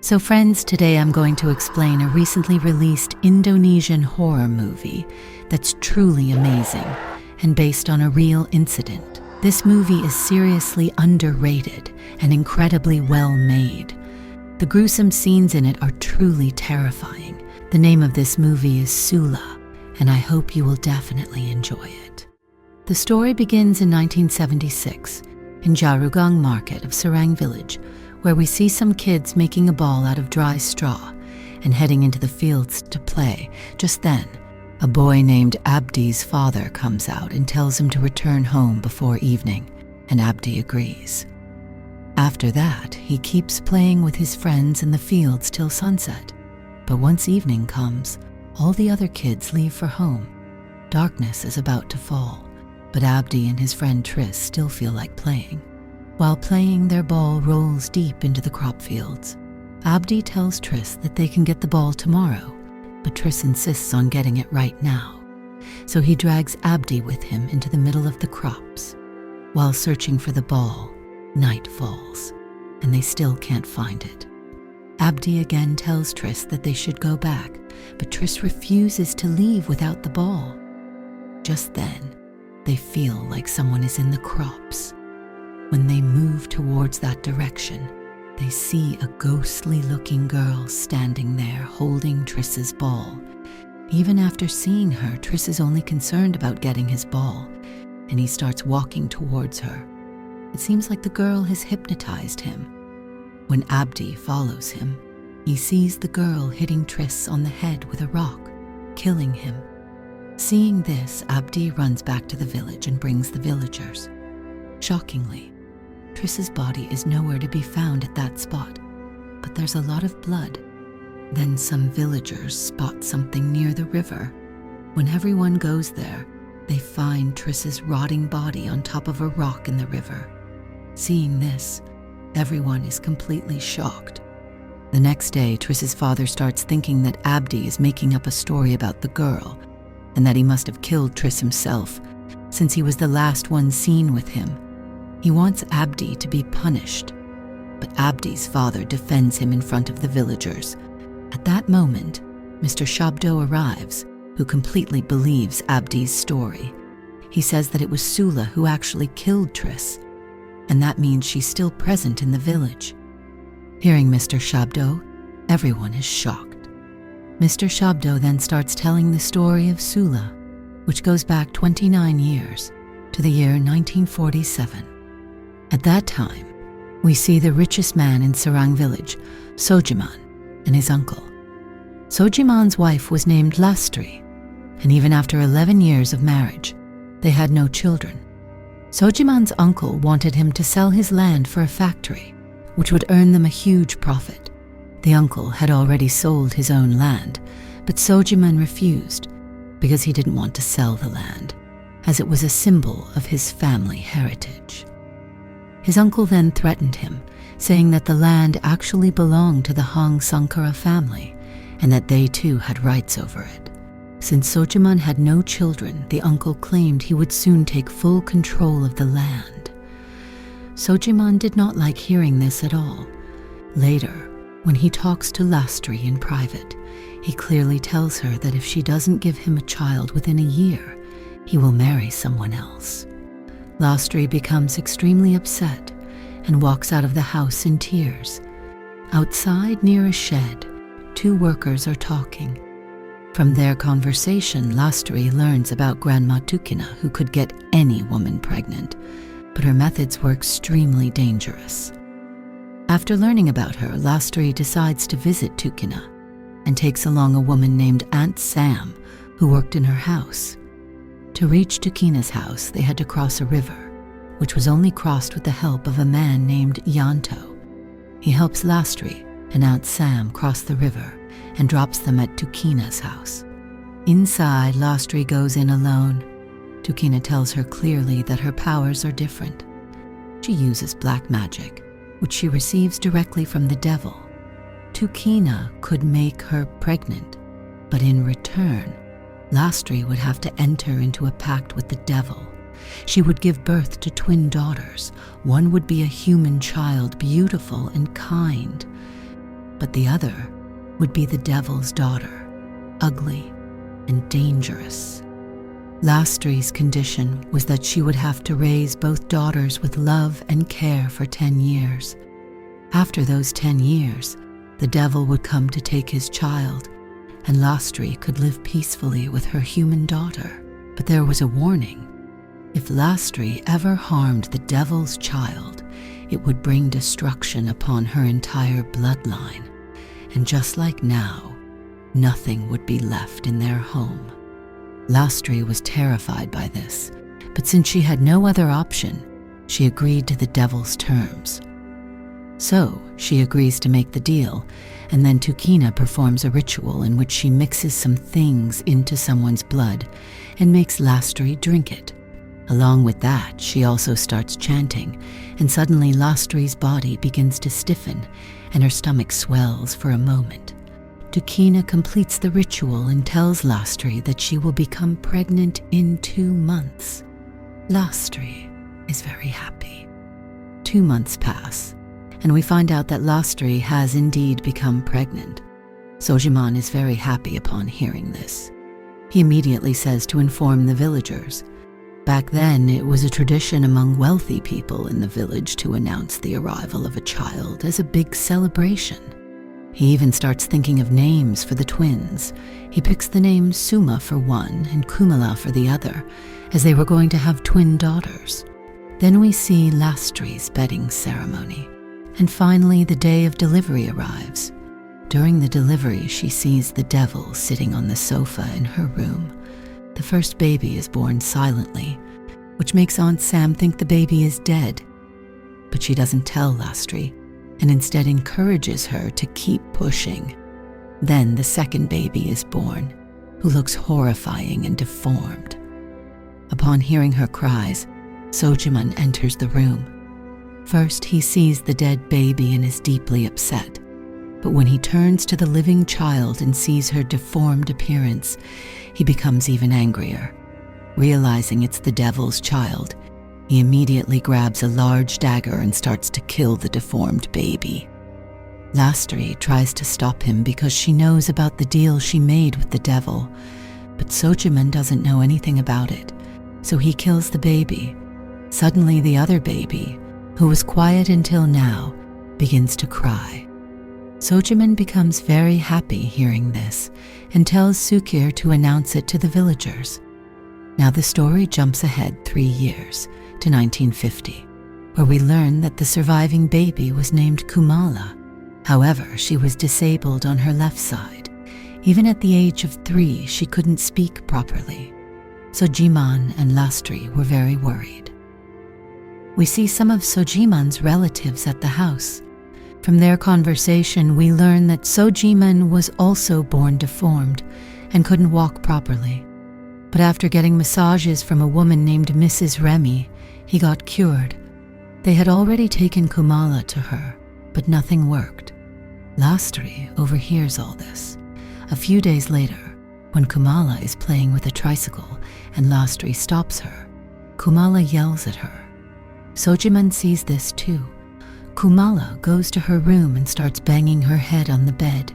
So friends, today I'm going to explain a recently released Indonesian horror movie that's truly amazing and based on a real incident. This movie is seriously underrated and incredibly well made. The gruesome scenes in it are truly terrifying. The name of this movie is Sumala, and I hope you will definitely enjoy it. The story begins in 1976 in Jarugang Market of Serang Village, where we see some kids making a ball out of dry straw and heading into the fields to play. Just then, a boy named Abdi's father comes out and tells him to return home before evening, and Abdi agrees. After that, he keeps playing with his friends in the fields till sunset. But once evening comes, all the other kids leave for home. Darkness is about to fall, but Abdi and his friend Tris still feel like playing. While playing, their ball rolls deep into the crop fields. Abdi tells Tris that they can get the ball tomorrow, but Tris insists on getting it right now. So he drags Abdi with him into the middle of the crops. While searching for the ball, night falls, and they still can't find it. Abdi again tells Tris that they should go back, but Tris refuses to leave without the ball. Just then, they feel like someone is in the crops. When they move towards that direction, they see a ghostly-looking girl standing there holding Tris's ball. Even after seeing her, Tris is only concerned about getting his ball, and he starts walking towards her. It seems like the girl has hypnotized him. When Abdi follows him, he sees the girl hitting Tris on the head with a rock, killing him. Seeing this, Abdi runs back to the village and brings the villagers. Shockingly, Tris's body is nowhere to be found at that spot, but there's a lot of blood. Then some villagers spot something near the river. When everyone goes there, they find Tris's rotting body on top of a rock in the river. Seeing this, everyone is completely shocked. The next day, Tris's father starts thinking that Abdi is making up a story about the girl, and that he must have killed Tris himself, since he was the last one seen with him. He wants Abdi to be punished, but Abdi's father defends him in front of the villagers. At that moment, Mr. Shabdo arrives, who completely believes Abdi's story. He says that it was Sula who actually killed Tris, and that means she's still present in the village. Hearing Mr. Shabdo, everyone is shocked. Mr. Shabdo then starts telling the story of Sula, which goes back 29 years to the year 1947. At that time, we see the richest man in Serang village, Sojiman, and his uncle. Sojiman's wife was named Lastri, and even after 11 years of marriage, they had no children. Sojiman's uncle wanted him to sell his land for a factory, which would earn them a huge profit. The uncle had already sold his own land, but Sojiman refused because he didn't want to sell the land, as it was a symbol of his family heritage. His uncle then threatened him, saying that the land actually belonged to the Hang Sankara family, and that they too had rights over it. Since Sojiman had no children, the uncle claimed he would soon take full control of the land. Sojiman did not like hearing this at all. Later, when he talks to Lastri in private, he clearly tells her that if she doesn't give him a child within a year, he will marry someone else. Lastri becomes extremely upset and walks out of the house in tears. Outside, near a shed, two workers are talking. From their conversation, Lastri learns about Grandma Tukina, who could get any woman pregnant, but her methods were extremely dangerous. After learning about her, Lastri decides to visit Tukina and takes along a woman named Aunt Sam, who worked in her house. To reach Tukina's house, they had to cross a river, which was only crossed with the help of a man named Yanto. He helps Lastri and Aunt Sam cross the river and drops them at Tukina's house. Inside, Lastri goes in alone. Tukina tells her clearly that her powers are different. She uses black magic, which she receives directly from the devil. Tukina could make her pregnant, but in return, Lastri would have to enter into a pact with the devil. She would give birth to twin daughters. One would be a human child, beautiful and kind. but the other would be the devil's daughter, ugly and dangerous. Lastri's condition was that she would have to raise both daughters with love and care for 10 years. After those 10 years, the devil would come to take his child, and Lastri could live peacefully with her human daughter. But there was a warning. If Lastri ever harmed the devil's child, it would bring destruction upon her entire bloodline. And just like now, nothing would be left in their home. Lastri was terrified by this, but since she had no other option, she agreed to the devil's terms. So she agrees to make the deal, and then Tukina performs a ritual in which she mixes some things into someone's blood and makes Lastri drink it. Along with that, she also starts chanting, and suddenly Lastri's body begins to stiffen and her stomach swells for a moment. Tukina completes the ritual and tells Lastri that she will become pregnant in 2 months. Lastri is very happy. 2 months pass, and we find out that Lastri has indeed become pregnant. Sojiman is very happy upon hearing this. He immediately says to inform the villagers. Back then, it was a tradition among wealthy people in the village to announce the arrival of a child as a big celebration. He even starts thinking of names for the twins. He picks the names Suma for one and Kumala for the other, as they were going to have twin daughters. Then we see Lastri's bedding ceremony. And finally, the day of delivery arrives. During the delivery, she sees the devil sitting on the sofa in her room. The first baby is born silently, which makes Aunt Sam think the baby is dead. But she doesn't tell Lastri, and instead encourages her to keep pushing. Then the second baby is born, who looks horrifying and deformed. Upon hearing her cries, Sojiman enters the room. First, he sees the dead baby and is deeply upset. But when he turns to the living child and sees her deformed appearance, he becomes even angrier. Realizing it's the devil's child, he immediately grabs a large dagger and starts to kill the deformed baby. Lastri tries to stop him because she knows about the deal she made with the devil, but Sojiman doesn't know anything about it, so he kills the baby. Suddenly the other baby, who was quiet until now, begins to cry. Sojiman becomes very happy hearing this and tells Sukir to announce it to the villagers. Now the story jumps ahead 3 years to 1950, where we learn that the surviving baby was named Kumala. However, she was disabled on her left side. Even at the age of 3, she couldn't speak properly. Sojiman and Lastri were very worried. We see some of Sojiman's relatives at the house. From their conversation, we learn that Sojiman was also born deformed and couldn't walk properly. But after getting massages from a woman named Mrs. Remy, he got cured. They had already taken Kumala to her, but nothing worked. Lastri overhears all this. A few days later, when Kumala is playing with a tricycle and Lastri stops her, Kumala yells at her. Sojiman sees this too. Kumala goes to her room and starts banging her head on the bed.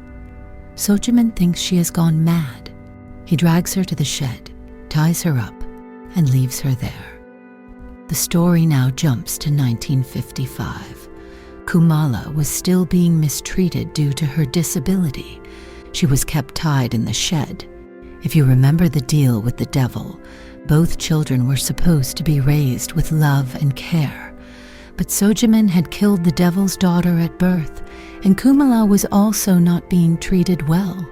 Sojiman thinks she has gone mad. He drags her to the shed, ties her up, and leaves her there. The story now jumps to 1955. Kumala was still being mistreated due to her disability. She was kept tied in the shed. If you remember the deal with the devil, both children were supposed to be raised with love and care. But Sojiman had killed the devil's daughter at birth, and Kumala was also not being treated well.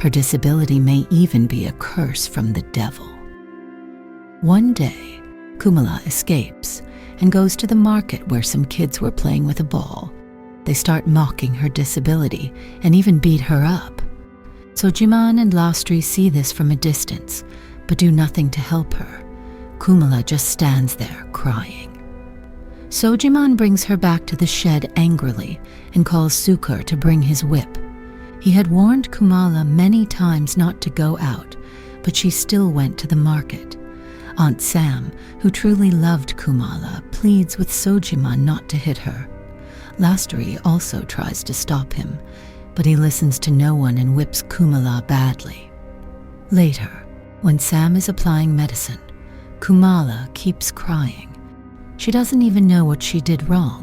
Her disability may even be a curse from the devil. One day, Kumala escapes and goes to the market where some kids were playing with a ball. They start mocking her disability and even beat her up. Sojiman and Lastri see this from a distance, but do nothing to help her. Kumala just stands there crying. Sojiman brings her back to the shed angrily and calls Sukar to bring his whip. He had warned Kumala many times not to go out, but she still went to the market. Aunt Sam, who truly loved Kumala, pleads with Sojiman not to hit her. Lastri also tries to stop him, but he listens to no one and whips Kumala badly. Later, when Sam is applying medicine, Kumala keeps crying. She doesn't even know what she did wrong.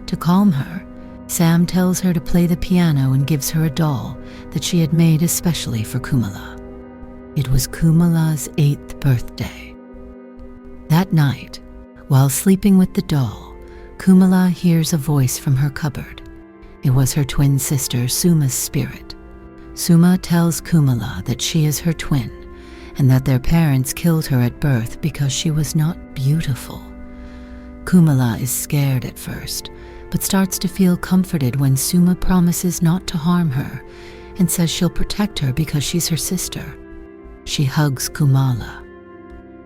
To calm her, Sam tells her to play the piano and gives her a doll that she had made especially for Kumala. It was Kumala's 8th birthday. That night, while sleeping with the doll, Kumala hears a voice from her cupboard. It was her twin sister Suma's spirit. Suma tells Kumala that she is her twin and that their parents killed her at birth because she was not beautiful. Kumala is scared at first, but starts to feel comforted when Suma promises not to harm her and says she'll protect her because she's her sister. She hugs Kumala.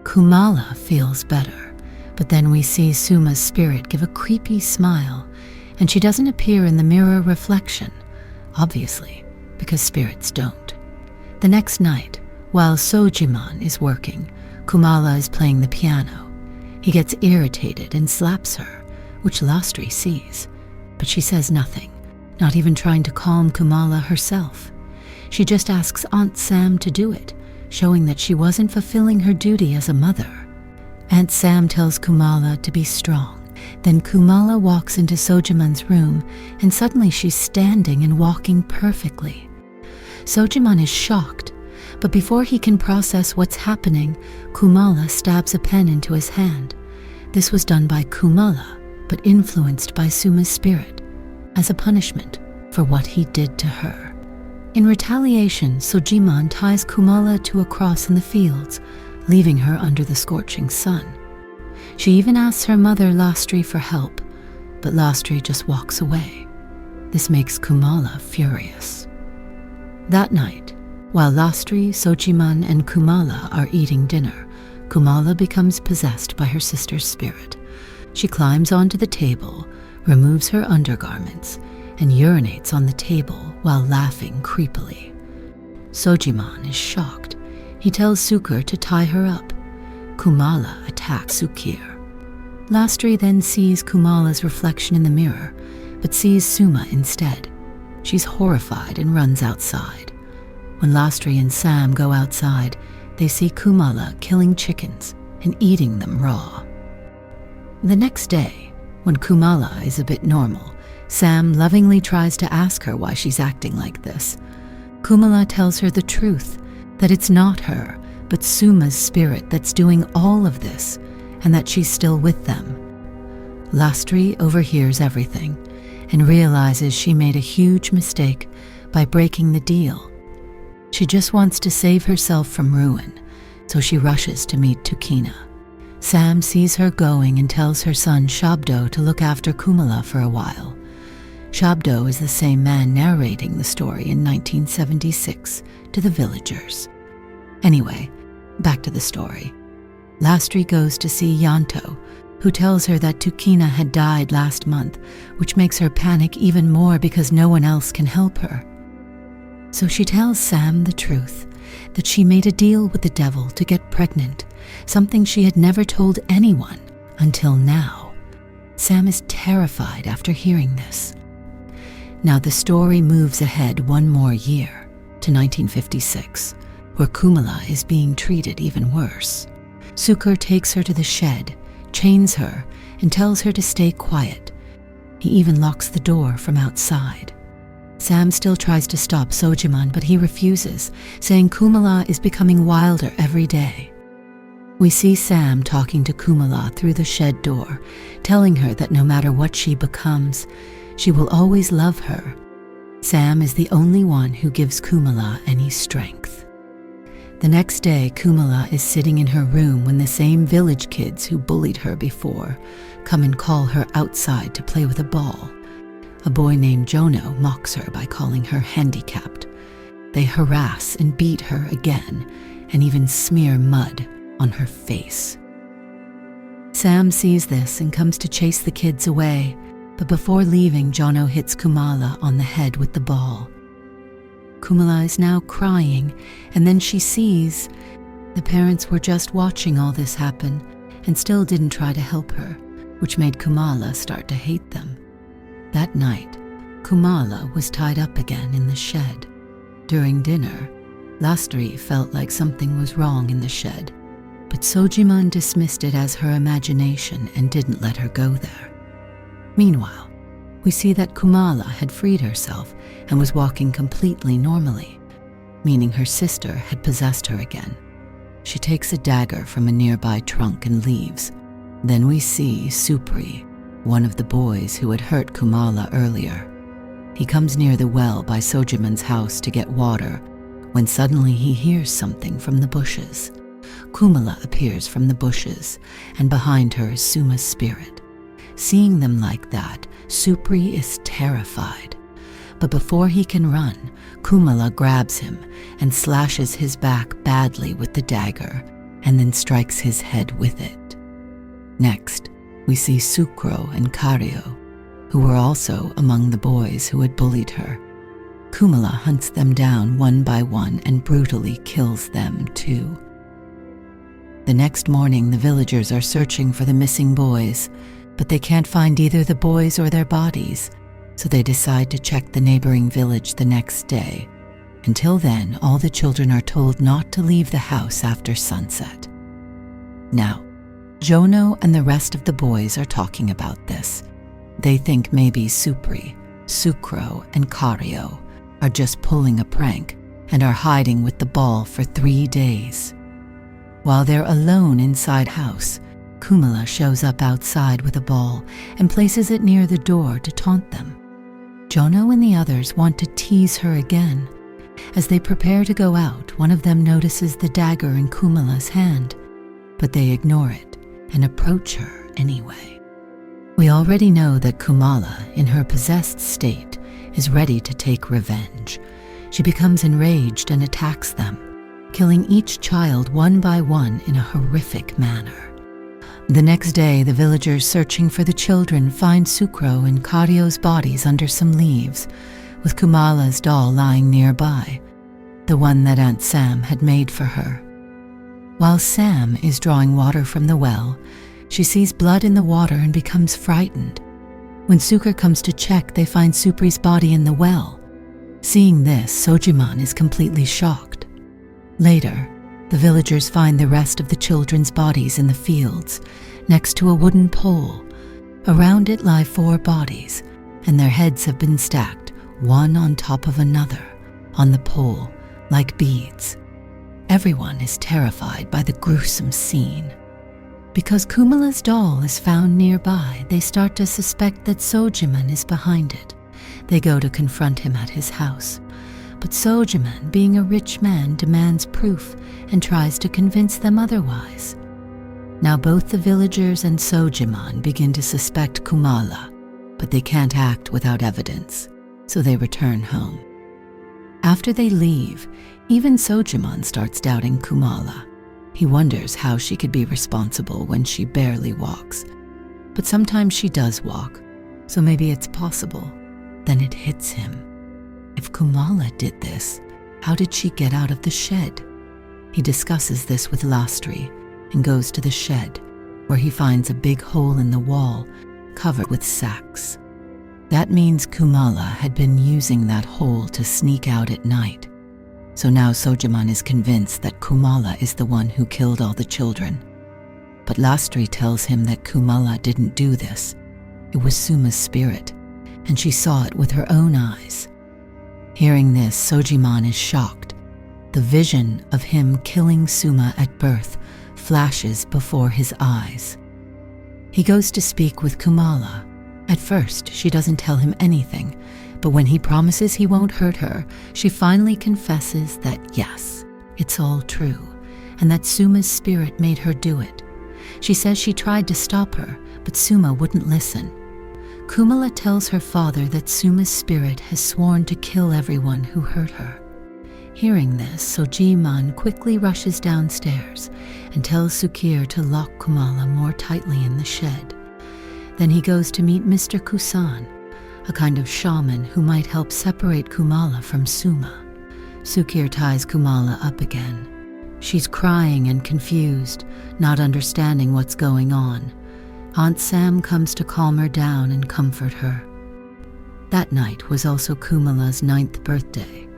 Kumala feels better, but then we see Suma's spirit give a creepy smile, and she doesn't appear in the mirror reflection, obviously, because spirits don't. The next night, while Sojiman is working, Kumala is playing the piano. He gets irritated and slaps her, which Lastri sees, but she says nothing, not even trying to calm Kumala herself. She just asks Aunt Sam to do it, showing that she wasn't fulfilling her duty as a mother. Aunt Sam tells Kumala to be strong. Then Kumala walks into Sojiman's room, and suddenly she's standing and walking perfectly. Sojiman is shocked, but before he can process what's happening, Kumala stabs a pen into his hand. This was done by Kumala, but influenced by Suma's spirit, as a punishment for what he did to her. In retaliation, Sojiman ties Kumala to a cross in the fields, leaving her under the scorching sun. She even asks her mother Lastri for help, but Lastri just walks away. This makes Kumala furious. That night, while Lastri, Sojiman, and Kumala are eating dinner, Kumala becomes possessed by her sister's spirit. She climbs onto the table, removes her undergarments, and urinates on the table while laughing creepily. Sojiman is shocked. He tells Sukir to tie her up. Kumala attacks Sukir. Lastri then sees Kumala's reflection in the mirror, but sees Suma instead. She's horrified and runs outside. When Lastri and Sam go outside, they see Kumala killing chickens and eating them raw. The next day, when Kumala is a bit normal, Sam lovingly tries to ask her why she's acting like this. Kumala tells her the truth, that it's not her, but Suma's spirit that's doing all of this, and that she's still with them. Lastri overhears everything and realizes she made a huge mistake by breaking the deal. She just wants to save herself from ruin, so she rushes to meet Tukina. Sam sees her going and tells her son Shabdo to look after Kumala for a while. Shabdo is the same man narrating the story in 1976 to the villagers. Anyway, back to the story. Lastri goes to see Yanto, who tells her that Tukina had died last month, which makes her panic even more because no one else can help her. So she tells Sam the truth, that she made a deal with the devil to get pregnant, something she had never told anyone until now. Sam is terrified after hearing this. Now the story moves ahead one more year, to 1956, where Kumala is being treated even worse. Sukir takes her to the shed, chains her, and tells her to stay quiet. He even locks the door from outside. Sam still tries to stop Sojiman, but he refuses, saying Kumala is becoming wilder every day. We see Sam talking to Kumala through the shed door, telling her that no matter what she becomes, she will always love her. Sam is the only one who gives Kumala any strength. The next day, Kumala is sitting in her room when the same village kids who bullied her before come and call her outside to play with a ball. A boy named Jono mocks her by calling her handicapped. They harass and beat her again and even smear mud on her face. Sam sees this and comes to chase the kids away, but before leaving, Jono hits Kumala on the head with the ball. Kumala is now crying, and then she sees the parents were just watching all this happen and still didn't try to help her, which made Kumala start to hate them. That night, Kumala was tied up again in the shed. During dinner, Lastri felt like something was wrong in the shed, but Sojiman dismissed it as her imagination and didn't let her go there. Meanwhile, we see that Kumala had freed herself and was walking completely normally, meaning her sister had possessed her again. She takes a dagger from a nearby trunk and leaves. Then we see Supri, one of the boys who had hurt Kumala earlier. He comes near the well by Sojiman's house to get water when suddenly he hears something from the bushes. Kumala appears from the bushes, and behind her is Suma's spirit. Seeing them like that, Supri is terrified. But before he can run, Kumala grabs him and slashes his back badly with the dagger, and then strikes his head with it. Next, we see Sukro and Karyo, who were also among the boys who had bullied her. Kumala hunts them down one by one and brutally kills them too. The next morning, the villagers are searching for the missing boys, but they can't find either the boys or their bodies, so they decide to check the neighboring village the next day. Until then, all the children are told not to leave the house after sunset. Now, Jono and the rest of the boys are talking about this. They think maybe Supri, Sukro, and Karyo are just pulling a prank and are hiding with the ball for 3 days. While they're alone inside house, Kumala shows up outside with a ball and places it near the door to taunt them. Jono and the others want to tease her again. As they prepare to go out, one of them notices the dagger in Kumala's hand, but they ignore it and approach her anyway. We already know that Kumala, in her possessed state, is ready to take revenge. She becomes enraged and attacks them, killing each child one by one in a horrific manner. The next day, the villagers searching for the children find Sukro and Karyo's bodies under some leaves, with Kumala's doll lying nearby, the one that Aunt Sam had made for her. While Sam is drawing water from the well, she sees blood in the water and becomes frightened. When Sukro comes to check, they find Supri's body in the well. Seeing this, Sojiman is completely shocked. Later, the villagers find the rest of the children's bodies in the fields, next to a wooden pole. Around it lie 4 bodies, and their heads have been stacked, one on top of another, on the pole, like beads. Everyone is terrified by the gruesome scene. Because Kumala's doll is found nearby, they start to suspect that Sojiman is behind it. They go to confront him at his house. But Sojiman, being a rich man, demands proof and tries to convince them otherwise. Now both the villagers and Sojiman begin to suspect Kumala, but they can't act without evidence, so they return home. After they leave, even Sojiman starts doubting Kumala. He wonders how she could be responsible when she barely walks. But sometimes she does walk, so maybe it's possible. Then it hits him. If Kumala did this, how did she get out of the shed? He discusses this with Lastri and goes to the shed, where he finds a big hole in the wall covered with sacks. That means Kumala had been using that hole to sneak out at night. So now Sojiman is convinced that Kumala is the one who killed all the children. But Lastri tells him that Kumala didn't do this. It was Suma's spirit, and she saw it with her own eyes. Hearing this, Sojiman is shocked. The vision of him killing Suma at birth flashes before his eyes. He goes to speak with Kumala. At first, she doesn't tell him anything, but when he promises he won't hurt her, she finally confesses that yes, it's all true, and that Suma's spirit made her do it. She says she tried to stop her, but Suma wouldn't listen. Kumala tells her father that Suma's spirit has sworn to kill everyone who hurt her. Hearing this, Sojiman quickly rushes downstairs and tells Sukir to lock Kumala more tightly in the shed. Then he goes to meet Mr. Kusan, a kind of shaman who might help separate Kumala from Suma. Sukir ties Kumala up again. She's crying and confused, not understanding what's going on. Aunt Sam comes to calm her down and comfort her. That night was also Kumala's 9th birthday,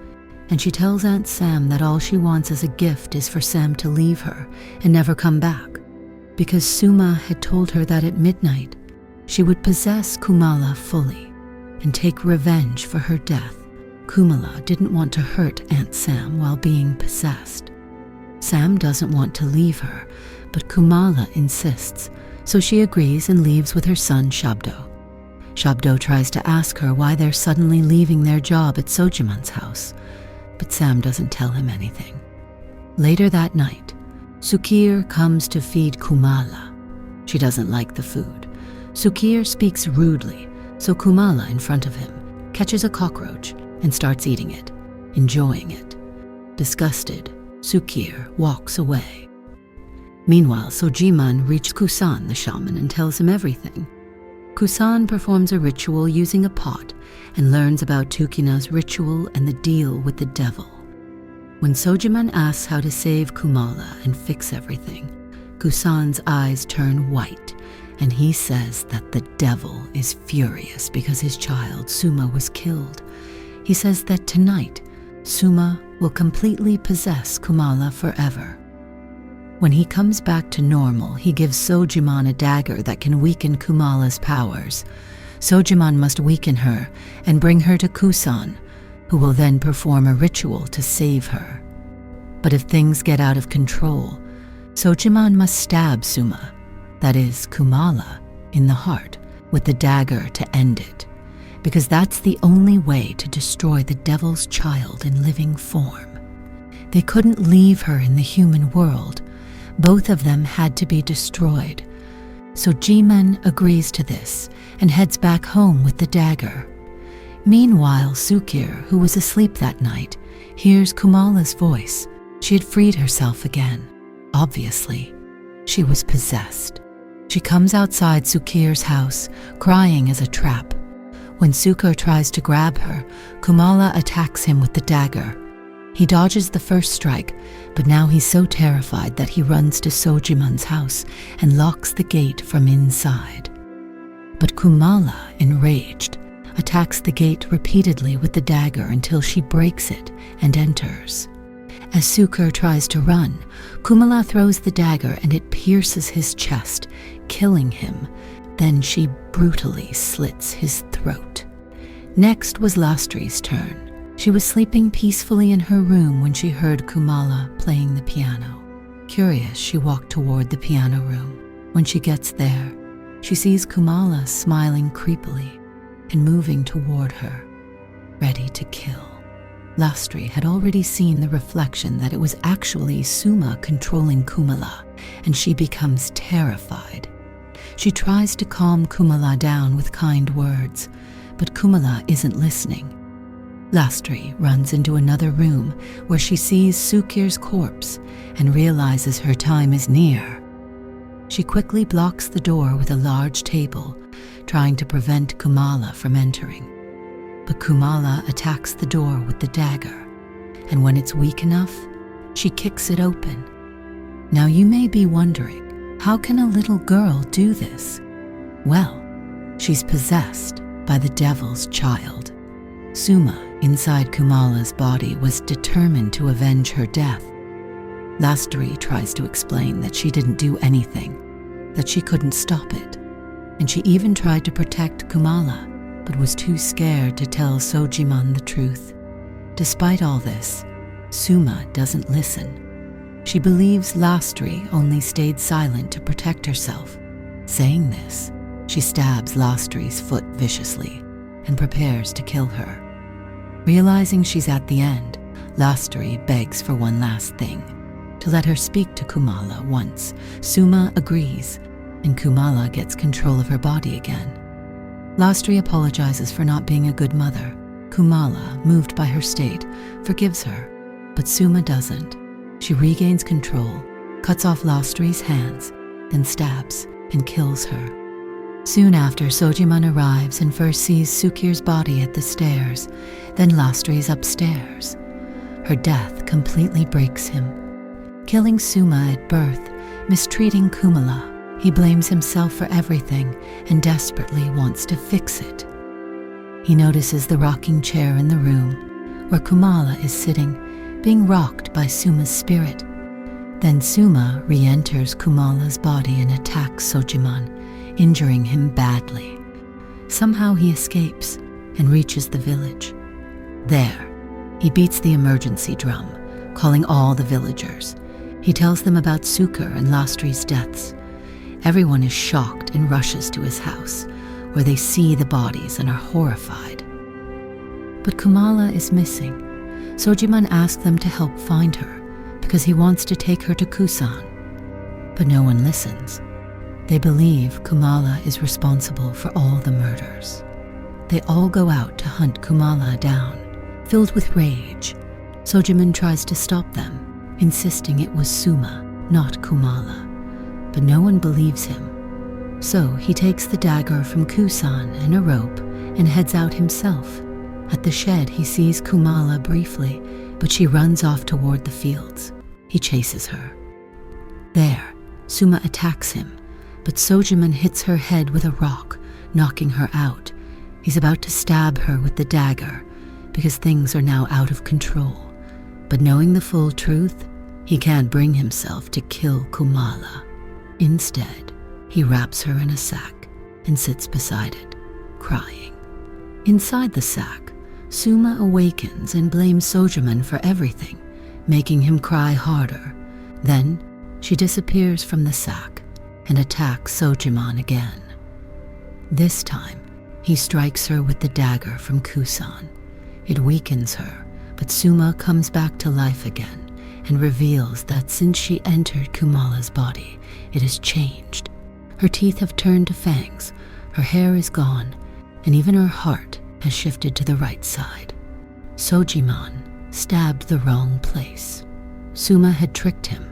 and she tells Aunt Sam that all she wants as a gift is for Sam to leave her and never come back, because Suma had told her that at midnight she would possess Kumala fully and take revenge for her death. Kumala didn't want to hurt Aunt Sam while being possessed. Sam doesn't want to leave her, but Kumala insists, so she agrees and leaves with her son Shabdo. Shabdo tries to ask her why they're suddenly leaving their job at Sojiman's house, but Sam doesn't tell him anything. Later that night, Sukir comes to feed Kumala. She doesn't like the food. Sukir speaks rudely, so Kumala, in front of him, catches a cockroach and starts eating it, enjoying it. Disgusted, Sukir walks away. Meanwhile, Sojiman reaches Kusan, the shaman, and tells him everything. Kusan performs a ritual using a pot and learns about Tukina's ritual and the deal with the devil. When Sojiman asks how to save Kumala and fix everything, Kusan's eyes turn white, and he says that the devil is furious because his child, Suma, was killed. He says that tonight, Suma will completely possess Kumala forever. When he comes back to normal, he gives Sojiman a dagger that can weaken Kumala's powers. Sojiman must weaken her and bring her to Kusan, who will then perform a ritual to save her. But if things get out of control, Sojiman must stab Suma, that is, Kumala, in the heart with the dagger to end it, because that's the only way to destroy the devil's child in living form. They couldn't leave her in the human world. Both of them had to be destroyed. So Jiman agrees to this and heads back home with the dagger. Meanwhile, Sukir, who was asleep that night, hears Kumala's voice. She had freed herself again. Obviously, she was possessed. She comes outside Sukir's house, crying as a trap. When Sukir tries to grab her, Kumala attacks him with the dagger. He dodges the first strike, but now he's so terrified that he runs to Sojiman's house and locks the gate from inside. But Kumala, enraged, attacks the gate repeatedly with the dagger until she breaks it and enters. As Sukir tries to run, Kumala throws the dagger and it pierces his chest, killing him. Then she brutally slits his throat. Next was Lastri's turn. She was sleeping peacefully in her room when she heard Kumala playing the piano. Curious, she walked toward the piano room. When she gets there, she sees Kumala smiling creepily and moving toward her, ready to kill. Lastri had already seen the reflection that it was actually Suma controlling Kumala, and she becomes terrified. She tries to calm Kumala down with kind words, but Kumala isn't listening. Lastri runs into another room where she sees Sukir's corpse and realizes her time is near. She quickly blocks the door with a large table, trying to prevent Kumala from entering. But Kumala attacks the door with the dagger, and when it's weak enough, she kicks it open. Now you may be wondering, how can a little girl do this? Well, she's possessed by the devil's child. Suma, inside Kumala's body, was determined to avenge her death. Lastri tries to explain that she didn't do anything, that she couldn't stop it, and she even tried to protect Kumala, but was too scared to tell Sojiman the truth. Despite all this, Suma doesn't listen. She believes Lastri only stayed silent to protect herself. Saying this, she stabs Lastri's foot viciously and prepares to kill her. Realizing she's at the end, Lastri begs for one last thing, to let her speak to Kumala once. Suma agrees, and Kumala gets control of her body again. Lastri apologizes for not being a good mother. Kumala, moved by her state, forgives her, but Suma doesn't. She regains control, cuts off Lastri's hands, then stabs and kills her. Soon after, Sojiman arrives and first sees Sukir's body at the stairs, then Lastri's upstairs. Her death completely breaks him. Killing Suma at birth, mistreating Kumala, he blames himself for everything and desperately wants to fix it. He notices the rocking chair in the room where Kumala is sitting, being rocked by Suma's spirit. Then Suma re-enters Kumala's body and attacks Sojiman, injuring him badly. Somehow he escapes and reaches the village. There, he beats the emergency drum, calling all the villagers. He tells them about Sukar and Lastri's deaths. Everyone is shocked and rushes to his house, where they see the bodies and are horrified. But Kumala is missing. Sojiman asks them to help find her, because he wants to take her to Kusan. But no one listens. They believe Kumala is responsible for all the murders. They all go out to hunt Kumala down. Filled with rage, Sojiman tries to stop them, insisting it was Suma, not Kumala. But no one believes him. So he takes the dagger from Kusan and a rope and heads out himself. At the shed, he sees Kumala briefly, but she runs off toward the fields. He chases her. There, Suma attacks him, but Sojiman hits her head with a rock, knocking her out. He's about to stab her with the dagger, because things are now out of control. But knowing the full truth, he can't bring himself to kill Kumala. Instead, he wraps her in a sack and sits beside it, crying. Inside the sack, Suma awakens and blames Sojiman for everything, making him cry harder. Then, she disappears from the sack and attacks Sojiman again. This time, he strikes her with the dagger from Kusan. It weakens her, but Suma comes back to life again and reveals that since she entered Kumala's body, it has changed. Her teeth have turned to fangs, her hair is gone, and even her heart has shifted to the right side. Sojiman stabbed the wrong place. Suma had tricked him.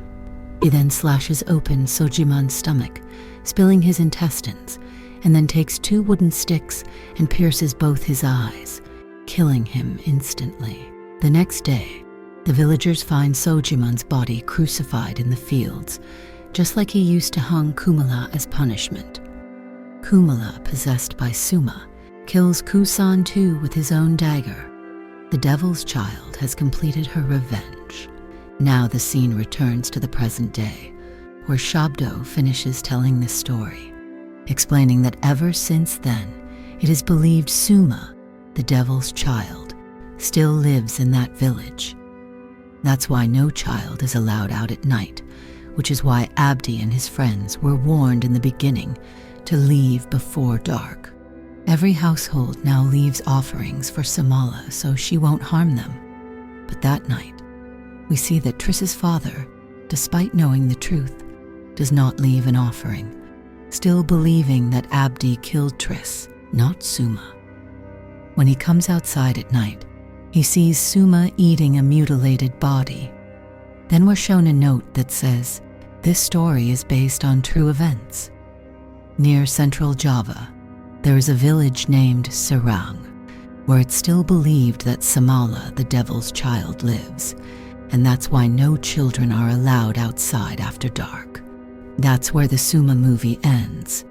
He then slashes open Sojiman's stomach, spilling his intestines, and then takes 2 wooden sticks and pierces both his eyes, killing him instantly. The next day, the villagers find Sojiman's body crucified in the fields, just like he used to hang Kumala as punishment. Kumala, possessed by Suma, kills Kusan too with his own dagger. The devil's child has completed her revenge. Now the scene returns to the present day, where Shabdo finishes telling this story, explaining that ever since then, it is believed Suma, the devil's child, still lives in that village. That's why no child is allowed out at night, which is why Abdi and his friends were warned in the beginning to leave before dark. Every household now leaves offerings for Sumala so she won't harm them. But that night, we see that Triss's father, despite knowing the truth, does not leave an offering, still believing that Abdi killed Triss, not Suma. When he comes outside at night, he sees Suma eating a mutilated body. Then we're shown a note that says, this story is based on true events. Near central Java, there is a village named Serang, where it's still believed that Sumala, the devil's child, lives, and that's why no children are allowed outside after dark. That's where the Suma movie ends,